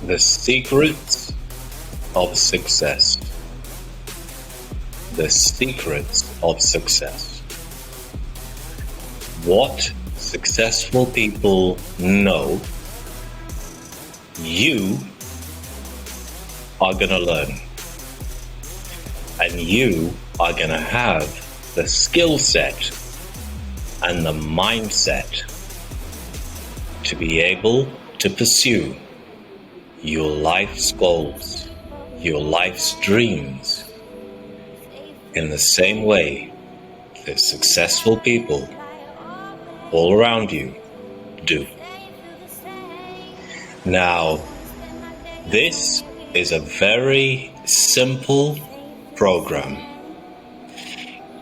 The secrets of success. The secrets of success. What successful people know, you are going to learn. And you are going to have the skill set and the mindset to be able to pursue your life's goals, your life's dreams, in the same way that successful people all around you do. Now, this is a very simple program.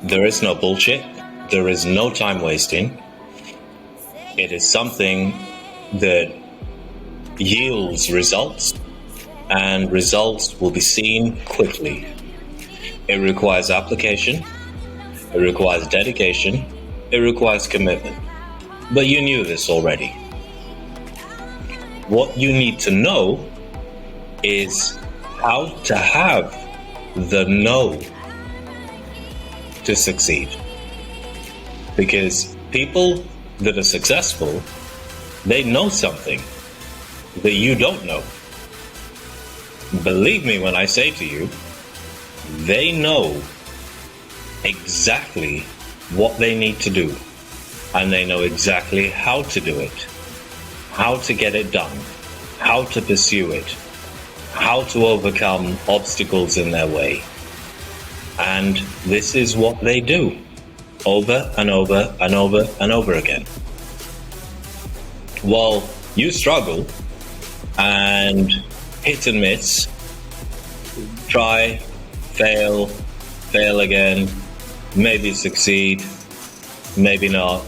There is no bullshit. There is no time wasting. It is something that yields results, and results will be seen quickly. It requires application, it requires dedication, it requires commitment. But you knew this already. What you need to know is how to have the know to succeed. Because people that are successful, they know something that you don't know. Believe me when I say to you, they know exactly what they need to do, and they know exactly how to do it, how to get it done, how to pursue it, how to overcome obstacles in their way. And this is what they do over and over and over and over again. While you struggle and hit and miss, try, fail again, maybe succeed, maybe not,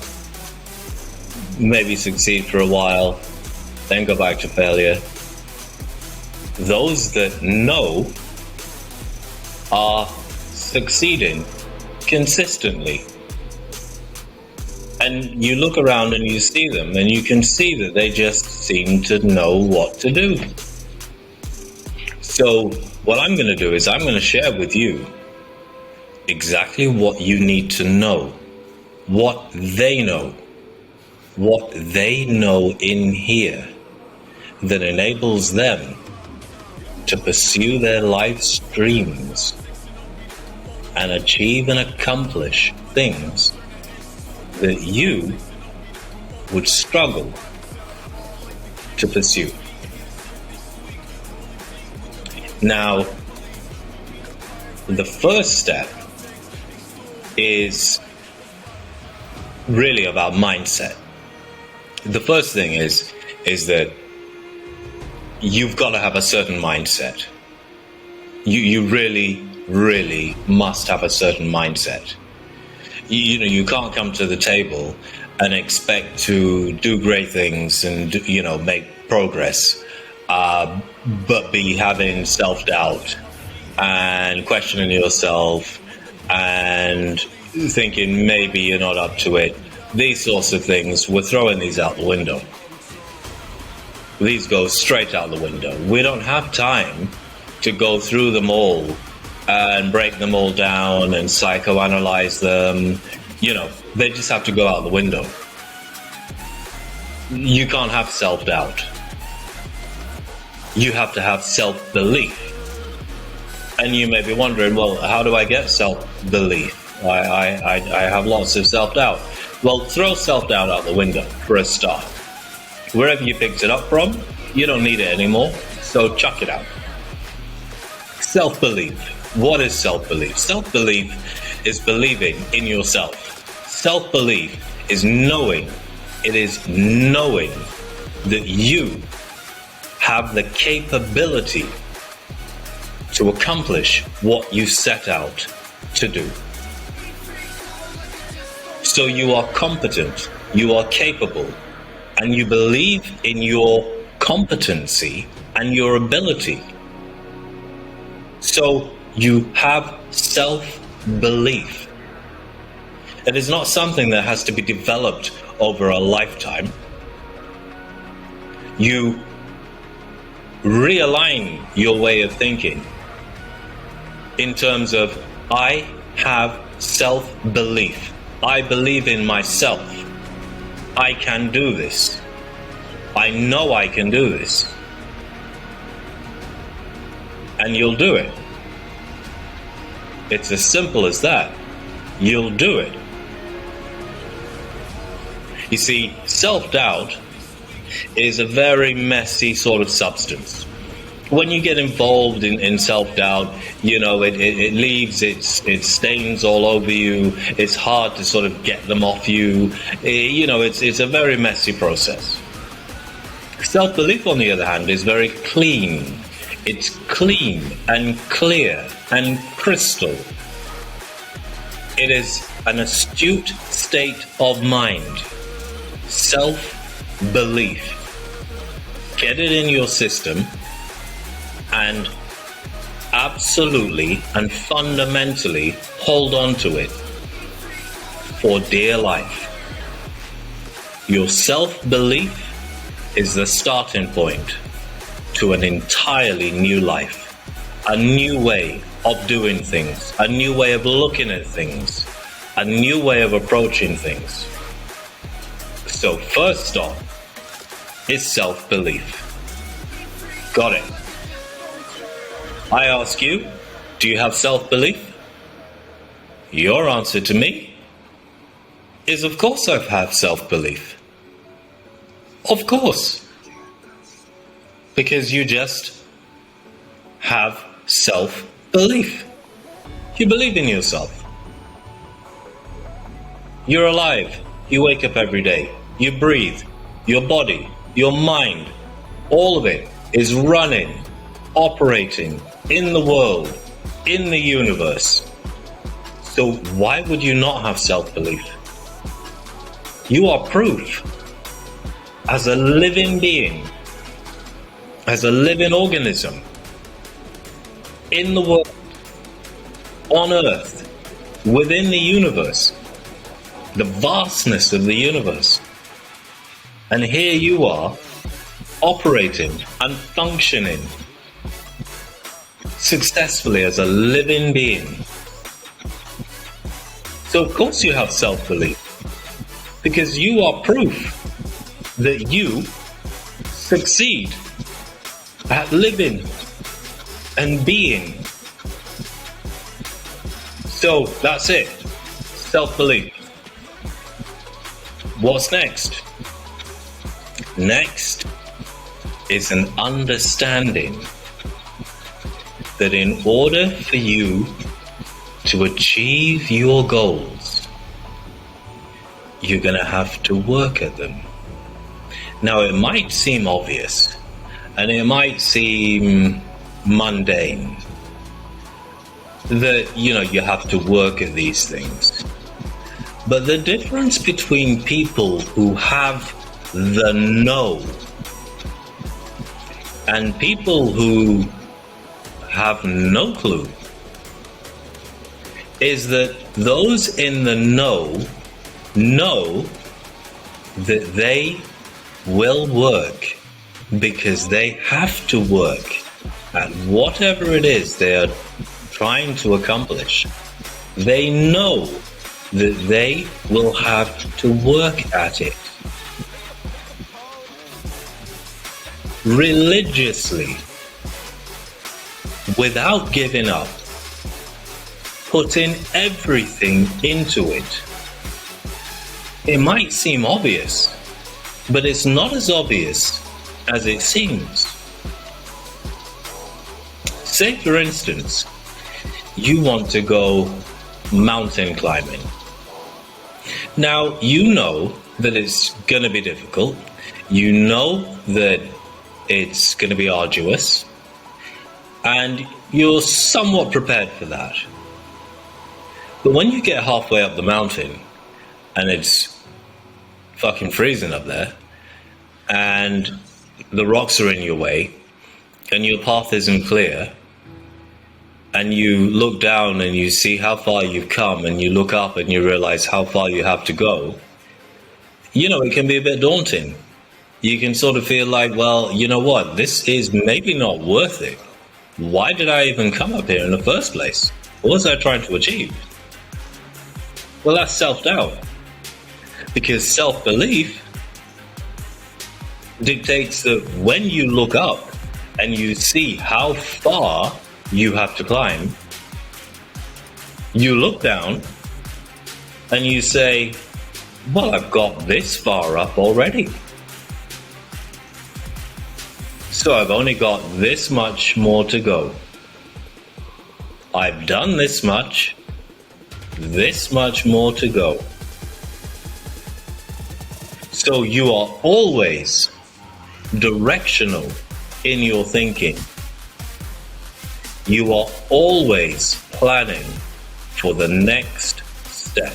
maybe succeed for a while, then go back to failure. Those that know are succeeding consistently. And you look around and you see them, and you can see that they just seem to know what to do. So what I'm going to do is I'm going to share with you exactly what you need to know, what they know in here that enables them to pursue their life's dreams and achieve and accomplish things that you would struggle to pursue. Now, the first step is really about mindset. The first thing is that you've got to have a certain mindset. You really must have a certain mindset. You can't come to the table and expect to do great things and make progress, but be having self-doubt and questioning yourself and thinking maybe you're not up to it. These sorts of things, we're throwing these out the window. These go straight out the window. We don't have time to go through them all and break them all down and psychoanalyze them. They just have to go out the window. You can't have self-doubt. You have to have self-belief. And you may be wondering, well, how do I get self-belief? I have lots of self-doubt. Well, throw self-doubt out the window for a start. Wherever you picked it up from, you don't need it anymore, so chuck it out. Self-belief. What is self-belief? Self-belief is believing in yourself. Self-belief is knowing. It is knowing that you have the capability to accomplish what you set out to do. So you are competent, you are capable, and you believe in your competency and your ability. So you have self-belief. It is not something that has to be developed over a lifetime. You realign your way of thinking in terms of, I have self-belief. I believe in myself. I can do this. I know I can do this. And you'll do it. It's as simple as that. You'll do it. You see, self-doubt is a very messy sort of substance. When you get involved in self-doubt, you know, it leaves its stains all over you. It's hard to sort of get them off you. You know, it's a very messy process. Self-belief, on the other hand, is very clean. It's clean and clear and crystal. It is an astute state of mind. Self-belief. Get it in your system and absolutely and fundamentally hold on to it for dear life. Your self-belief is the starting point to an entirely new life, a new way of doing things, a new way of looking at things, a new way of approaching things. So first stop is self-belief. Got it? I ask you, do you have self-belief? Your answer to me is, of course I have self-belief. Of course. Because you just have self-belief. You believe in yourself. You're alive. You wake up every day. You breathe. Your body, your mind, all of it is running, operating in the world, in the universe. So why would you not have self-belief? You are proof, as a living being, as a living organism, in the world, on Earth, within the universe, the vastness of the universe. And here you are, operating and functioning successfully as a living being. So of course you have self-belief, because you are proof that you succeed at living and being. So that's it. Self-belief. What's next? Next is an understanding that in order for you to achieve your goals, you're going to have to work at them. Now, it might seem obvious, and it might seem mundane that, you know, you have to work at these things. But the difference between people who have the know and people who have no clue is that those in the know that they will work because they have to work at whatever it is they are trying to accomplish. They know that they will have to work at it religiously, without giving up, putting everything into it. It might seem obvious, but it's not as obvious as it seems. Say, for instance, you want to go mountain climbing. Now, you know that it's going to be difficult. You know that it's going to be arduous. And you're somewhat prepared for that. But when you get halfway up the mountain and it's fucking freezing up there and the rocks are in your way and your path isn't clear, and you look down and you see how far you've come and you look up and you realize how far you have to go, you know, it can be a bit daunting. You can sort of feel like, well, you know what? This is maybe not worth it. Why did I even come up here in the first place? What was I trying to achieve? Well, that's self-doubt. Because self-belief dictates that when you look up and you see how far you have to climb, you look down and you say, well, I've got this far up already. So I've only got this much more to go. I've done this much more to go. So you are always directional in your thinking. You are always planning for the next step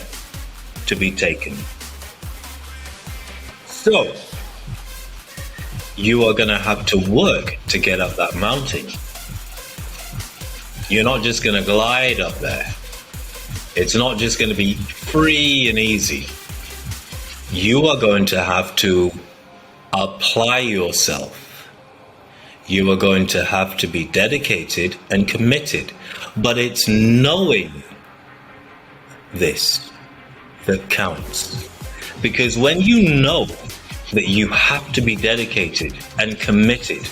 to be taken. So, you are going to have to work to get up that mountain. You're not just going to glide up there. It's not just going to be free and easy. You are going to have to apply yourself. You are going to have to be dedicated and committed. But it's knowing this that counts. Because when you know that you have to be dedicated and committed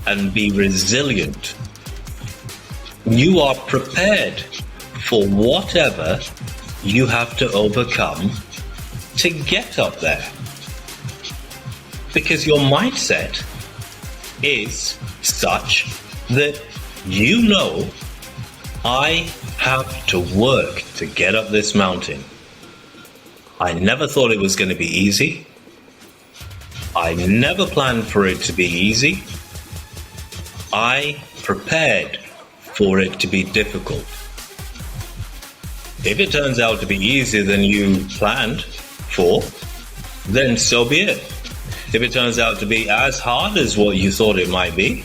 and be resilient, you are prepared for whatever you have to overcome to get up there. Because your mindset is such that you know, I have to work to get up this mountain. I never thought it was going to be easy. I never planned for it to be easy. I prepared for it to be difficult. If it turns out to be easier than you planned for, then so be it. If it turns out to be as hard as what you thought it might be,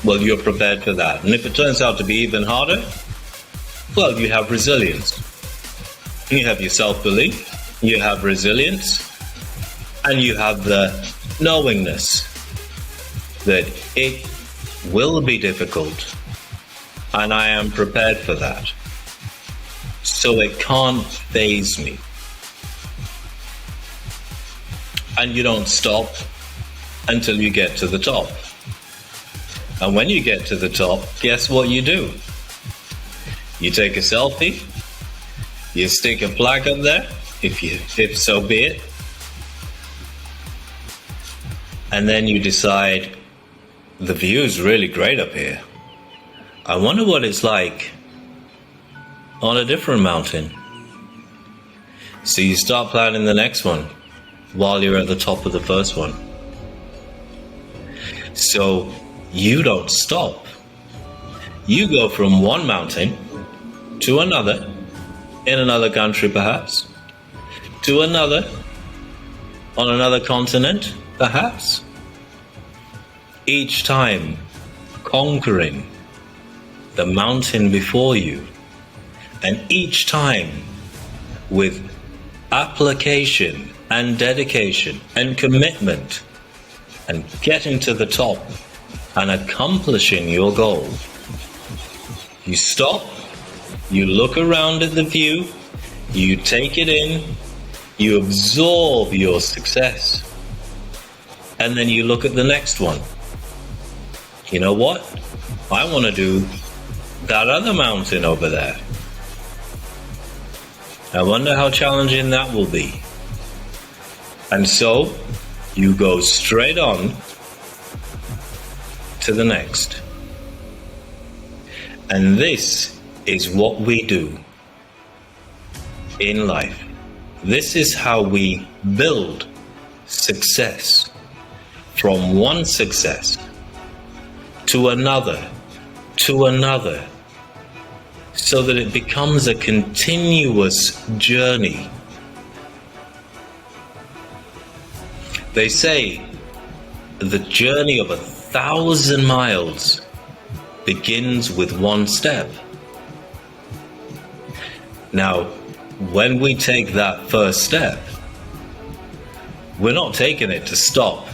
well, you're prepared for that. And if it turns out to be even harder, well, you have resilience. You have your self-belief, you have resilience, and you have the knowingness that it will be difficult, and I am prepared for that. So it can't faze me. And you don't stop until you get to the top. And when you get to the top, guess what you do? You take a selfie, you stick a flag up there, if so be it, and then you decide, the view is really great up here. I wonder what it's like on a different mountain. So you start planning the next one while you're at the top of the first one. So you don't stop. You go from one mountain to another, in another country perhaps, to another, on another continent perhaps, each time conquering the mountain before you, and each time with application and dedication and commitment and getting to the top and accomplishing your goal. You stop, you look around at the view, you take it in, you absorb your success, and then you look at the next one. You know what? I want to do that other mountain over there. I wonder how challenging that will be. And so you go straight on to the next. And this is what we do in life. This is how we build success, from one success to another, so that it becomes a continuous journey. They say the journey of 1,000 miles begins with one step. Now, when we take that first step, we're not taking it to stop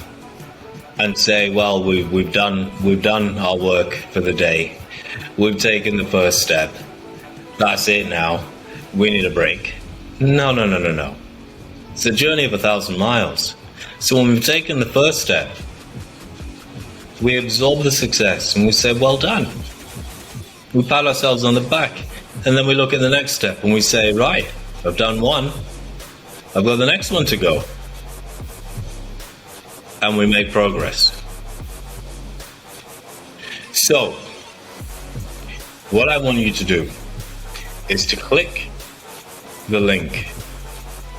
and say, well, we've done our work for the day. We've taken the first step. That's it now. We need a break. No, no, no, no, no. It's a journey of 1,000 miles. So when we've taken the first step, we absorb the success and we say, well done. We pat ourselves on the back, and then we look at the next step and we say, right, I've done one. I've got the next one to go. And we make progress. So, what I want you to do is to click the link,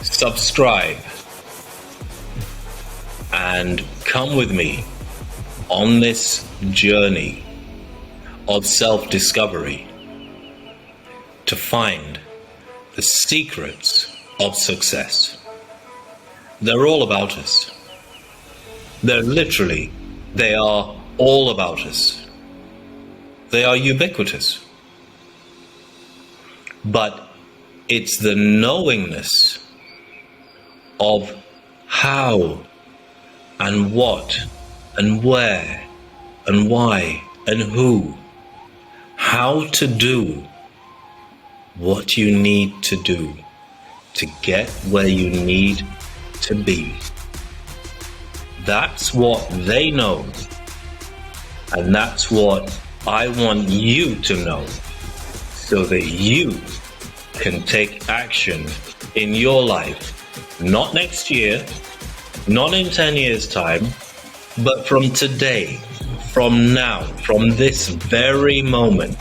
subscribe, and come with me on this journey of self-discovery to find the secrets of success. They're all about us. They are all about us. They are ubiquitous. But it's the knowingness of how and what and where and why and who, how to do what you need to do to get where you need to be. That's what they know, and that's what I want you to know, so that you can take action in your life, not next year, not in 10 years' time, but from today, from now, from this very moment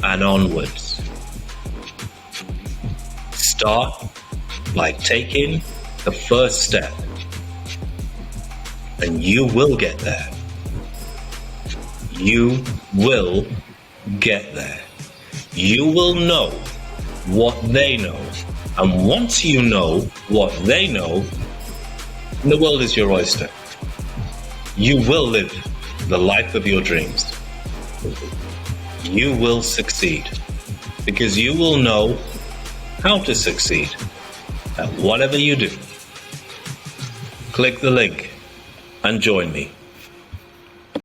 and onwards. Start by taking the first step, and you will get there. You will get there. You will know what they know. And once you know what they know, the world is your oyster. You will live the life of your dreams. You will succeed because you will know how to succeed at whatever you do. Click the link and join me.